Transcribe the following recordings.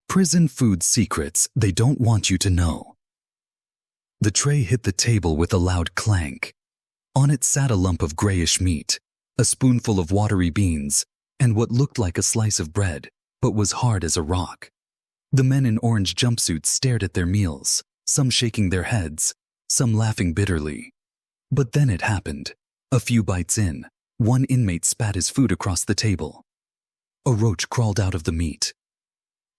Prison food secrets they don't want you to know. The tray hit the table with a loud clank. On it sat a lump of grayish meat, a spoonful of watery beans, and what looked like a slice of bread, but was hard as a rock. The men in orange jumpsuits stared at their meals, some shaking their heads, some laughing bitterly. But then it happened. A few bites in, one inmate spat his food across the table. A roach crawled out of the meat.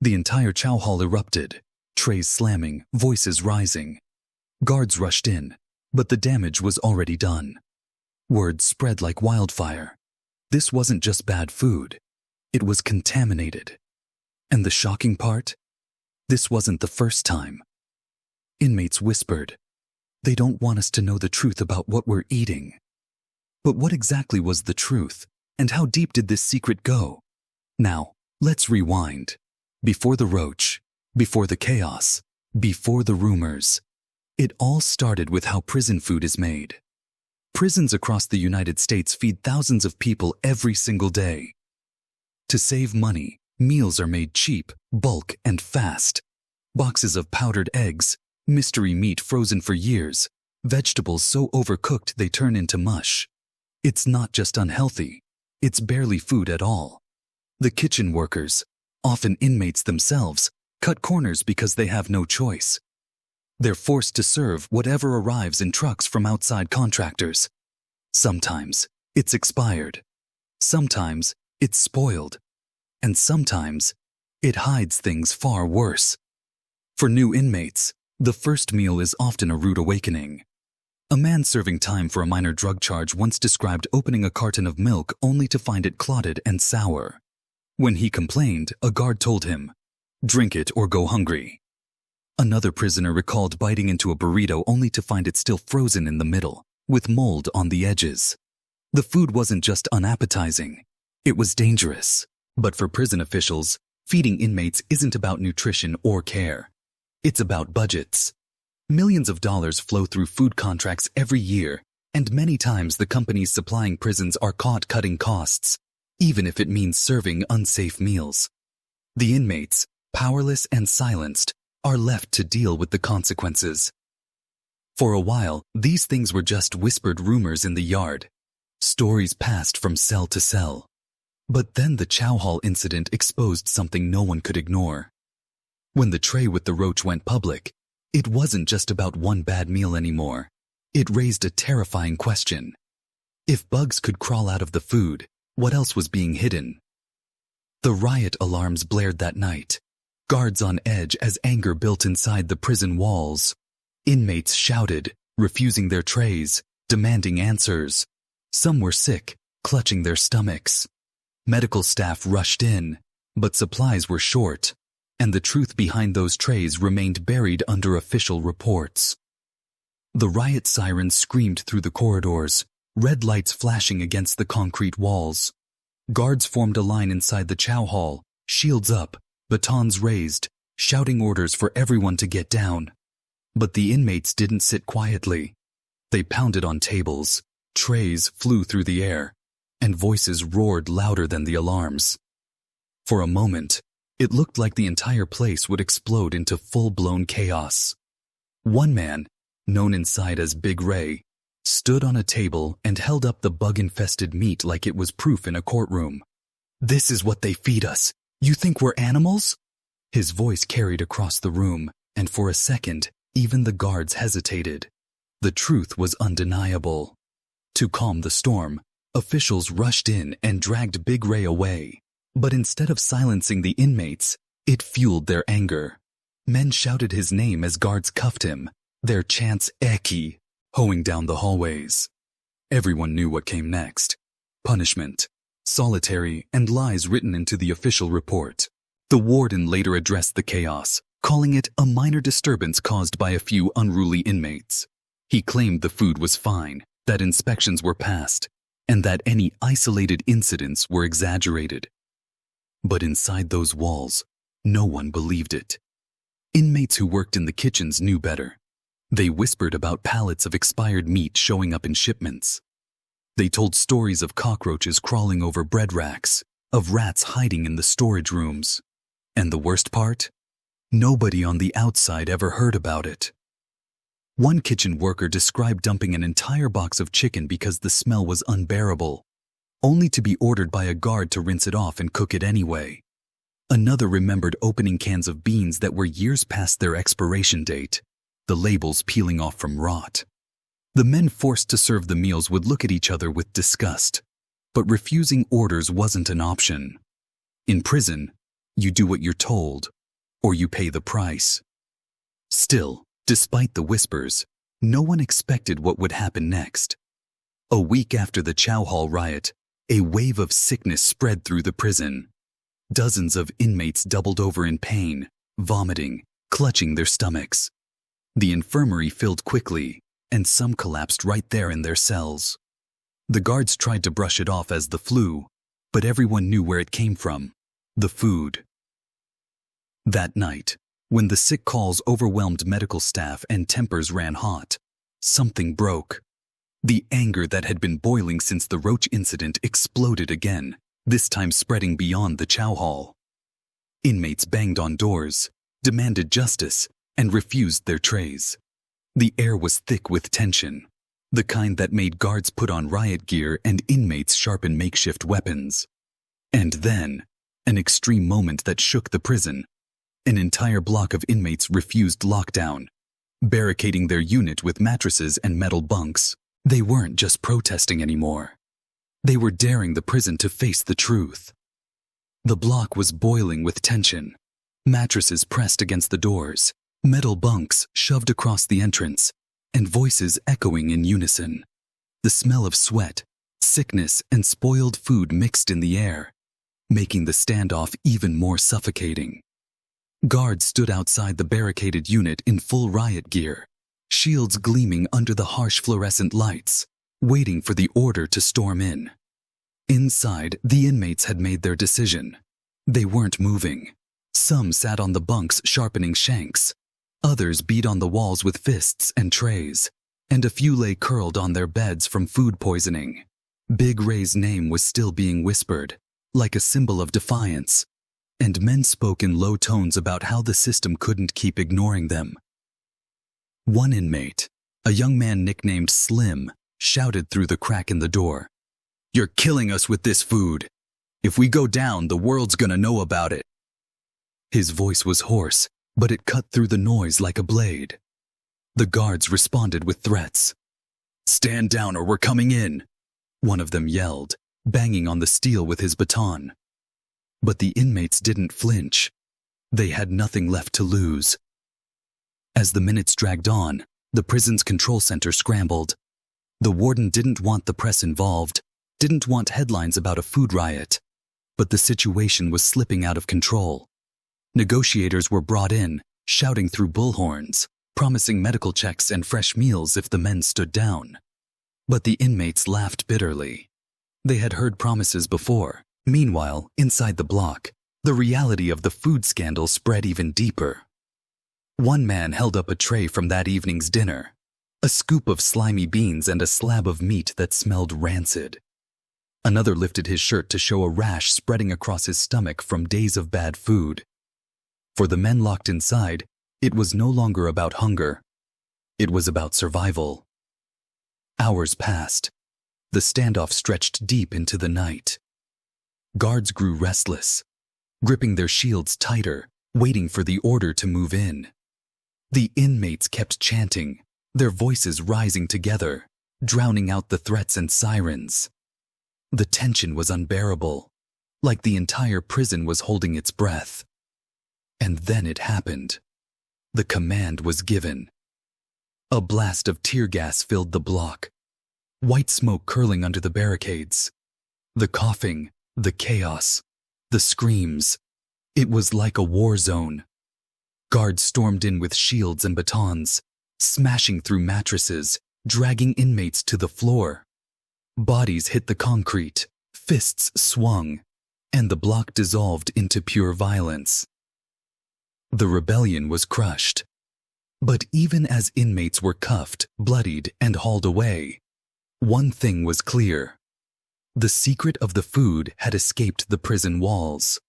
The entire chow hall erupted, trays slamming, voices rising. Guards rushed in, but the damage was already done. Word spread like wildfire. This wasn't just bad food. It was contaminated. And the shocking part? This wasn't the first time. Inmates whispered, "They don't want us to know the truth about what we're eating." But what exactly was the truth, and how deep did this secret go? Now, let's rewind. Before the roach, before the chaos, before the rumors. It all started with how prison food is made. Prisons across the United States feed thousands of people every single day. To save money, meals are made cheap, bulk, and fast. Boxes of powdered eggs, mystery meat frozen for years, vegetables so overcooked they turn into mush. It's not just unhealthy, it's barely food at all. The kitchen workers, often inmates themselves, cut corners because they have no choice. They're forced to serve whatever arrives in trucks from outside contractors. Sometimes it's expired. Sometimes it's spoiled. And sometimes it hides things far worse. For new inmates, the first meal is often a rude awakening. A man serving time for a minor drug charge once described opening a carton of milk only to find it clotted and sour. When he complained, a guard told him, "Drink it or go hungry." Another prisoner recalled biting into a burrito only to find it still frozen in the middle, with mold on the edges. The food wasn't just unappetizing, it was dangerous. But for prison officials, feeding inmates isn't about nutrition or care. It's about budgets. Millions of dollars flow through food contracts every year, and many times the companies supplying prisons are caught cutting costs, even if it means serving unsafe meals. The inmates, powerless and silenced, are left to deal with the consequences. For a while, these things were just whispered rumors in the yard. Stories passed from cell to cell. But then the chow hall incident exposed something no one could ignore. When the tray with the roach went public, it wasn't just about one bad meal anymore. It raised a terrifying question. If bugs could crawl out of the food, what else was being hidden? The riot alarms blared that night. Guards on edge as anger built inside the prison walls. Inmates shouted, refusing their trays, demanding answers. Some were sick, clutching their stomachs. Medical staff rushed in, but supplies were short, and the truth behind those trays remained buried under official reports. The riot sirens screamed through the corridors, red lights flashing against the concrete walls. Guards formed a line inside the chow hall, shields up, batons raised, shouting orders for everyone to get down. But the inmates didn't sit quietly. They pounded on tables, trays flew through the air, and voices roared louder than the alarms. For a moment, it looked like the entire place would explode into full-blown chaos. One man, known inside as Big Ray, stood on a table and held up the bug-infested meat like it was proof in a courtroom. "This is what they feed us. You think we're animals?" His voice carried across the room, and for a second, even the guards hesitated. The truth was undeniable. To calm the storm, officials rushed in and dragged Big Ray away. But instead of silencing the inmates, it fueled their anger. Men shouted his name as guards cuffed him, their chants echoing, hoeing down the hallways. Everyone knew what came next. Punishment, solitary, and lies written into the official report. The warden later addressed the chaos, calling it a minor disturbance caused by a few unruly inmates. He claimed the food was fine, that inspections were passed, and that any isolated incidents were exaggerated. But inside those walls, no one believed it. Inmates who worked in the kitchens knew better. They whispered about pallets of expired meat showing up in shipments. They told stories of cockroaches crawling over bread racks, of rats hiding in the storage rooms. And the worst part? Nobody on the outside ever heard about it. One kitchen worker described dumping an entire box of chicken because the smell was unbearable, only to be ordered by a guard to rinse it off and cook it anyway. Another remembered opening cans of beans that were years past their expiration date, the labels peeling off from rot. The men forced to serve the meals would look at each other with disgust, but refusing orders wasn't an option. In prison, you do what you're told, or you pay the price. Still, despite the whispers, no one expected what would happen next. A week after the Chow Hall riot, a wave of sickness spread through the prison. Dozens of inmates doubled over in pain, vomiting, clutching their stomachs. The infirmary filled quickly, and some collapsed right there in their cells. The guards tried to brush it off as the flu, but everyone knew where it came from: the food. That night, when the sick calls overwhelmed medical staff and tempers ran hot, something broke. The anger that had been boiling since the roach incident exploded again, this time spreading beyond the Chow Hall. Inmates banged on doors, demanded justice, and refused their trays. The air was thick with tension, the kind that made guards put on riot gear and inmates sharpen makeshift weapons. And then, an extreme moment that shook the prison. An entire block of inmates refused lockdown, barricading their unit with mattresses and metal bunks. They weren't just protesting anymore. They were daring the prison to face the truth. The block was boiling with tension. Mattresses pressed against the doors, metal bunks shoved across the entrance, and voices echoing in unison. The smell of sweat, sickness, and spoiled food mixed in the air, making the standoff even more suffocating. Guards stood outside the barricaded unit in full riot gear, shields gleaming under the harsh fluorescent lights, waiting for the order to storm in. Inside, the inmates had made their decision. They weren't moving. Some sat on the bunks sharpening shanks. Others beat on the walls with fists and trays, and a few lay curled on their beds from food poisoning. Big Ray's name was still being whispered, like a symbol of defiance, and men spoke in low tones about how the system couldn't keep ignoring them. One inmate, a young man nicknamed Slim, shouted through the crack in the door, "You're killing us with this food. If we go down, the world's gonna know about it." His voice was hoarse, but it cut through the noise like a blade. The guards responded with threats. "Stand down or we're coming in," one of them yelled, banging on the steel with his baton. But the inmates didn't flinch. They had nothing left to lose. As the minutes dragged on, the prison's control center scrambled. The warden didn't want the press involved, didn't want headlines about a food riot, but the situation was slipping out of control. Negotiators were brought in, shouting through bullhorns, promising medical checks and fresh meals if the men stood down. But the inmates laughed bitterly. They had heard promises before. Meanwhile, inside the block, the reality of the food scandal spread even deeper. One man held up a tray from that evening's dinner, a scoop of slimy beans and a slab of meat that smelled rancid. Another lifted his shirt to show a rash spreading across his stomach from days of bad food. For the men locked inside, it was no longer about hunger. It was about survival. Hours passed. The standoff stretched deep into the night. Guards grew restless, gripping their shields tighter, waiting for the order to move in. The inmates kept chanting, their voices rising together, drowning out the threats and sirens. The tension was unbearable, like the entire prison was holding its breath. And then it happened. The command was given. A blast of tear gas filled the block, white smoke curling under the barricades. The coughing, the chaos, the screams. It was like a war zone. Guards stormed in with shields and batons, smashing through mattresses, dragging inmates to the floor. Bodies hit the concrete, fists swung, and the block dissolved into pure violence. The rebellion was crushed. But even as inmates were cuffed, bloodied, and hauled away, one thing was clear. The secret of the food had escaped the prison walls.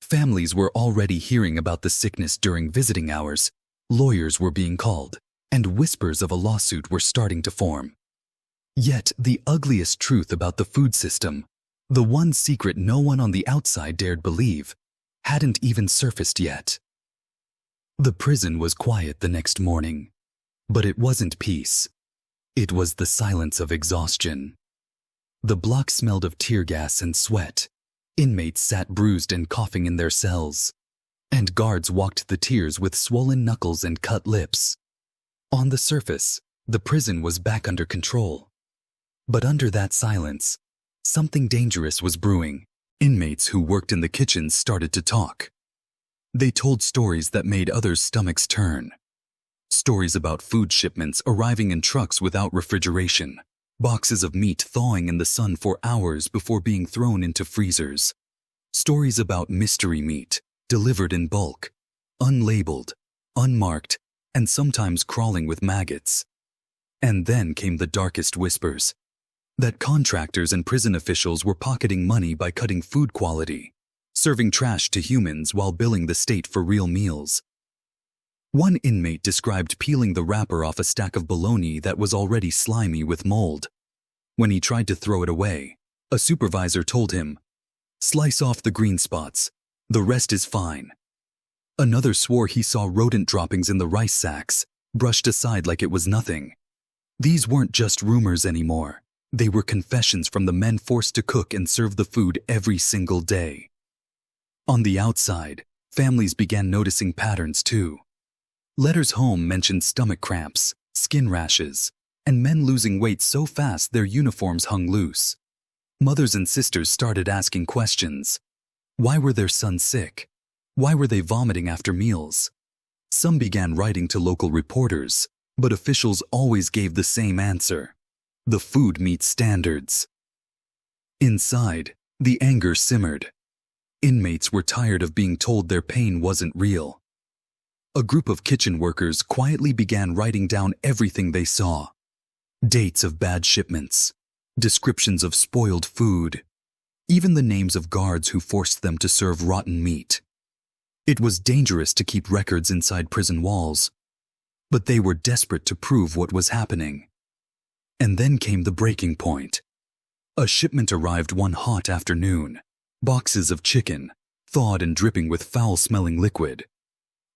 Families were already hearing about the sickness during visiting hours, lawyers were being called, and whispers of a lawsuit were starting to form. Yet the ugliest truth about the food system, the one secret no one on the outside dared believe, hadn't even surfaced yet. The prison was quiet the next morning, but it wasn't peace. It was the silence of exhaustion. The block smelled of tear gas and sweat. Inmates sat bruised and coughing in their cells, and guards walked the tiers with swollen knuckles and cut lips. On the surface, the prison was back under control. But under that silence, something dangerous was brewing. Inmates who worked in the kitchens started to talk. They told stories that made others' stomachs turn. Stories about food shipments arriving in trucks without refrigeration, boxes of meat thawing in the sun for hours before being thrown into freezers. Stories about mystery meat, delivered in bulk, unlabeled, unmarked, and sometimes crawling with maggots. And then came the darkest whispers, that contractors and prison officials were pocketing money by cutting food quality, serving trash to humans while billing the state for real meals. One inmate described peeling the wrapper off a stack of bologna that was already slimy with mold. When he tried to throw it away, a supervisor told him, "Slice off the green spots. The rest is fine." Another swore he saw rodent droppings in the rice sacks, brushed aside like it was nothing. These weren't just rumors anymore. They were confessions from the men forced to cook and serve the food every single day. On the outside, families began noticing patterns too. Letters home mentioned stomach cramps, skin rashes, and men losing weight so fast their uniforms hung loose. Mothers and sisters started asking questions. Why were their sons sick? Why were they vomiting after meals? Some began writing to local reporters, but officials always gave the same answer: the food meets standards. Inside, the anger simmered. Inmates were tired of being told their pain wasn't real. A group of kitchen workers quietly began writing down everything they saw. Dates of bad shipments, descriptions of spoiled food, even the names of guards who forced them to serve rotten meat. It was dangerous to keep records inside prison walls, but they were desperate to prove what was happening. And then came the breaking point. A shipment arrived one hot afternoon. Boxes of chicken, thawed and dripping with foul-smelling liquid.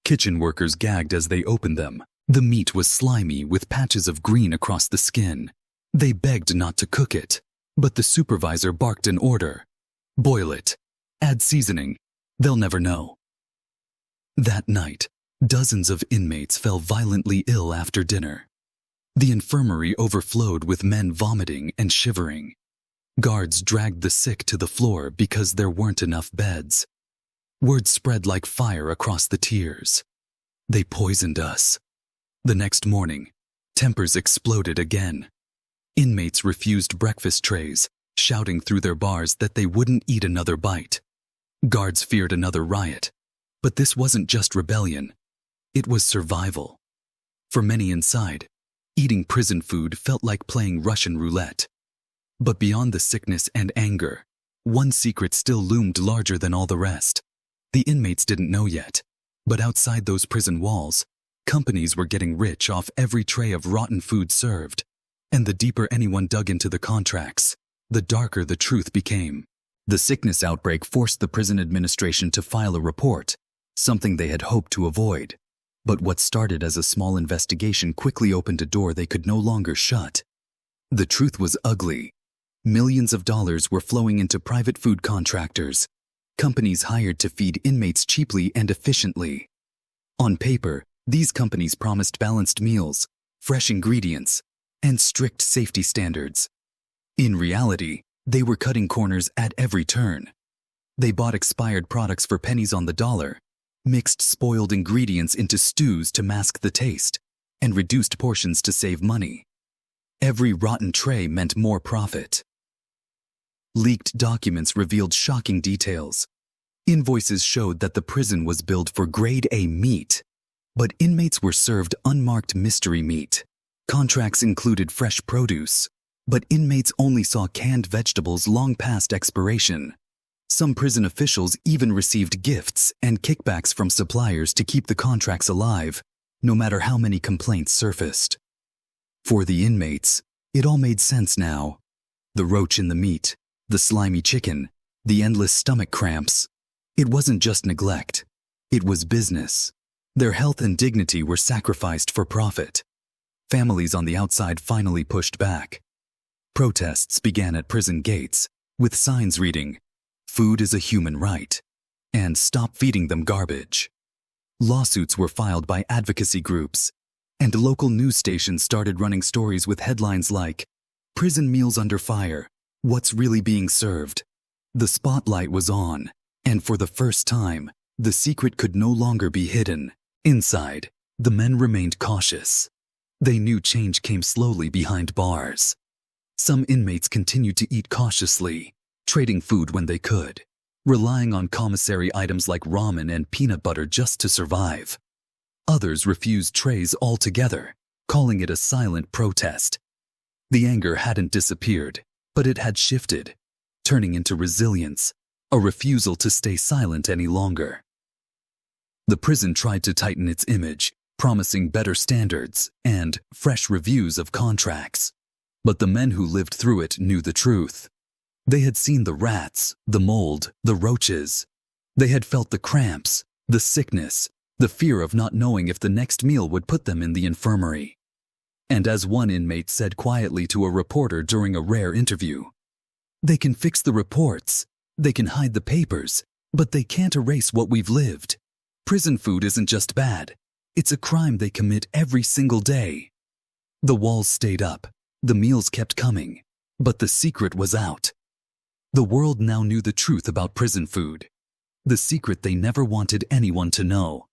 Kitchen workers gagged as they opened them. The meat was slimy with patches of green across the skin. They begged not to cook it, but the supervisor barked an order. Boil it. Add seasoning. They'll never know. That night, dozens of inmates fell violently ill after dinner. The infirmary overflowed with men vomiting and shivering. Guards dragged the sick to the floor because there weren't enough beds. Word spread like fire across the tiers. They poisoned us. The next morning, tempers exploded again. Inmates refused breakfast trays, shouting through their bars that they wouldn't eat another bite. Guards feared another riot. But this wasn't just rebellion. It was survival. For many inside, eating prison food felt like playing Russian roulette. But beyond the sickness and anger, one secret still loomed larger than all the rest. The inmates didn't know yet, but outside those prison walls, companies were getting rich off every tray of rotten food served. And the deeper anyone dug into the contracts, the darker the truth became. The sickness outbreak forced the prison administration to file a report, something they had hoped to avoid. But what started as a small investigation quickly opened a door they could no longer shut. The truth was ugly. Millions of dollars were flowing into private food contractors, companies hired to feed inmates cheaply and efficiently. On paper, these companies promised balanced meals, fresh ingredients, and strict safety standards. In reality, they were cutting corners at every turn. They bought expired products for pennies on the dollar, mixed spoiled ingredients into stews to mask the taste, and reduced portions to save money. Every rotten tray meant more profit. Leaked documents revealed shocking details. Invoices showed that the prison was billed for grade A meat, but inmates were served unmarked mystery meat. Contracts included fresh produce, but inmates only saw canned vegetables long past expiration. Some prison officials even received gifts and kickbacks from suppliers to keep the contracts alive, no matter how many complaints surfaced. For the inmates, it all made sense now. The roach in the meat, the slimy chicken, the endless stomach cramps. It wasn't just neglect. It was business. Their health and dignity were sacrificed for profit. Families on the outside finally pushed back. Protests began at prison gates, with signs reading, "Food is a human right," and "Stop feeding them garbage." Lawsuits were filed by advocacy groups, and local news stations started running stories with headlines like, "Prison meals under fire, what's really being served?" The spotlight was on, and for the first time, the secret could no longer be hidden. Inside, the men remained cautious. They knew change came slowly behind bars. Some inmates continued to eat cautiously, trading food when they could, relying on commissary items like ramen and peanut butter just to survive. Others refused trays altogether, calling it a silent protest. The anger hadn't disappeared, but it had shifted, turning into resilience, a refusal to stay silent any longer. The prison tried to tighten its image, promising better standards and fresh reviews of contracts. But the men who lived through it knew the truth. They had seen the rats, the mold, the roaches. They had felt the cramps, the sickness, the fear of not knowing if the next meal would put them in the infirmary. And as one inmate said quietly to a reporter during a rare interview, "They can fix the reports, they can hide the papers, but they can't erase what we've lived. Prison food isn't just bad, it's a crime they commit every single day." The walls stayed up, the meals kept coming, but the secret was out. The world now knew the truth about prison food, the secret they never wanted anyone to know.